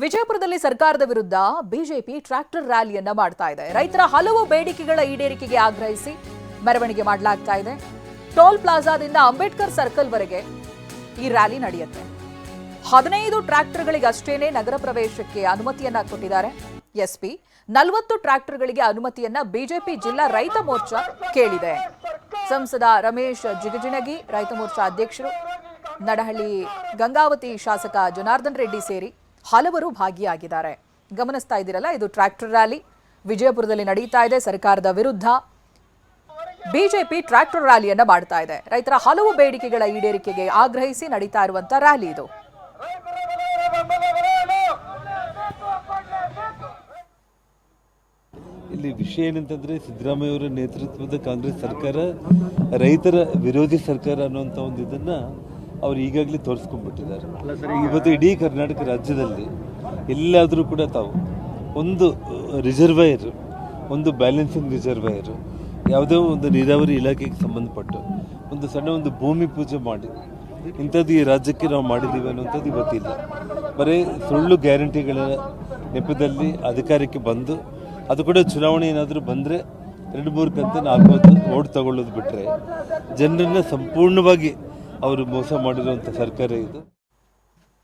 ವಿಜಯಪುರದಲ್ಲಿ ಸರ್ಕಾರದ ವಿರುದ್ಧ ಬಿಜೆಪಿ ಟ್ರ್ಯಾಕ್ಟರ್ ರ್ಯಾಲಿಯನ್ನ ಮಾಡ್ತಾ ಇದೆ. ರೈತರ ಹಲವು ಬೇಡಿಕೆಗಳ ಈಡೇರಿಕೆಗೆ ಆಗ್ರಹಿಸಿ ಮೆರವಣಿಗೆ ಮಾಡಲಾಗ್ತಾ ಇದೆ. ಟೋಲ್ ಪ್ಲಾಜಾದಿಂದ ಅಂಬೇಡ್ಕರ್ ಸರ್ಕಲ್ ವರೆಗೆ ಈ ರ್ಯಾಲಿ ನಡೆಯುತ್ತೆ. 15 ಟ್ರ್ಯಾಕ್ಟರ್ಗಳಿಗಷ್ಟೇನೆ ನಗರ ಪ್ರವೇಶಕ್ಕೆ ಅನುಮತಿಯನ್ನ ಕೊಟ್ಟಿದ್ದಾರೆ ಎಸ್ಪಿ. 40 ಟ್ರ್ಯಾಕ್ಟರ್ಗಳಿಗೆ ಅನುಮತಿಯನ್ನ ಬಿಜೆಪಿ ಜಿಲ್ಲಾ ರೈತ ಮೋರ್ಚಾ ಕೇಳಿದೆ. ಸಂಸದ ರಮೇಶ್ ಜಿಗಜಿಣಗಿ, ರೈತ ಮೋರ್ಚಾ ಅಧ್ಯಕ್ಷರು, ನಡಹಳ್ಳಿ ಗಂಗಾವತಿ ಶಾಸಕ ಜನಾರ್ದನ್ ರೆಡ್ಡಿ ಸೇರಿ ಹಲವರು ಭಾಗಿಯಾಗಿದ್ದಾರೆ. ಗಮನಿಸ್ತಾ ಇದ್ದೀರಲ್ಲ, ಇದು ಟ್ರ್ಯಾಕ್ಟರ್ ರ್ಯಾಲಿ ವಿಜಯಪುರದಲ್ಲಿ ನಡೀತಾ ಇದೆ. ಸರ್ಕಾರದ ವಿರುದ್ಧ ಬಿಜೆಪಿ ಟ್ರ್ಯಾಕ್ಟರ್ ರ್ಯಾಲಿಯನ್ನ ಮಾಡ್ತಾ ಇದೆ. ರೈತರ ಹಲವು ಬೇಡಿಕೆಗಳ ಈಡೇರಿಕೆಗೆ ಆಗ್ರಹಿಸಿ ನಡೀತಾ ಇರುವಂತಹ ರ್ಯಾಲಿ ಇದು. ಇಲ್ಲಿ ವಿಷಯ ಏನಂತಂದ್ರೆ, ಸಿದ್ದರಾಮಯ್ಯ ಅವರ ನೇತೃತ್ವದ ಕಾಂಗ್ರೆಸ್ ಸರ್ಕಾರ ರೈತರ ವಿರೋಧಿ ಸರ್ಕಾರ ಅನ್ನುವಂಥ ಒಂದು ಇದನ್ನ ಅವರು ಈಗಾಗಲೇ ತೋರಿಸ್ಕೊಂಡ್ಬಿಟ್ಟಿದ್ದಾರೆ. ಇವತ್ತು ಇಡೀ ಕರ್ನಾಟಕ ರಾಜ್ಯದಲ್ಲಿ ಎಲ್ಲಾದರೂ ಕೂಡ ತಾವು ಒಂದು ರಿಸರ್ವಾಯರ್, ಒಂದು ಬ್ಯಾಲೆನ್ಸಿಂಗ್ ರಿಸರ್ವಾಯರ್, ಯಾವುದೋ ಒಂದು ನೀರಾವರಿ ಇಲಾಖೆಗೆ ಸಂಬಂಧಪಟ್ಟು ಒಂದು ಸಣ್ಣ ಒಂದು ಭೂಮಿ ಪೂಜೆ ಮಾಡಿ ಇಂಥದ್ದು ಈ ರಾಜ್ಯಕ್ಕೆ ನಾವು ಮಾಡಿದ್ದೀವಿ ಅನ್ನುವಂಥದ್ದು ಇವತ್ತಿಲ್ಲ. ಬರೀ ಸುಳ್ಳು ಗ್ಯಾರಂಟಿಗಳ ನೆಪದಲ್ಲಿ ಅಧಿಕಾರಕ್ಕೆ ಬಂದು, ಅದು ಕೂಡ ಚುನಾವಣೆ ಏನಾದರೂ ಬಂದರೆ 2-3 ಕಂತನ್ನು ಹಾಕೋದು, ಓಟ್ ತಗೊಳ್ಳೋದು ಬಿಟ್ಟರೆ ಜನರನ್ನು ಸಂಪೂರ್ಣವಾಗಿ ಅವರು ಮೋಸ ಮಾಡಿರುವಂಥ ಸರ್ಕಾರ ಇದು.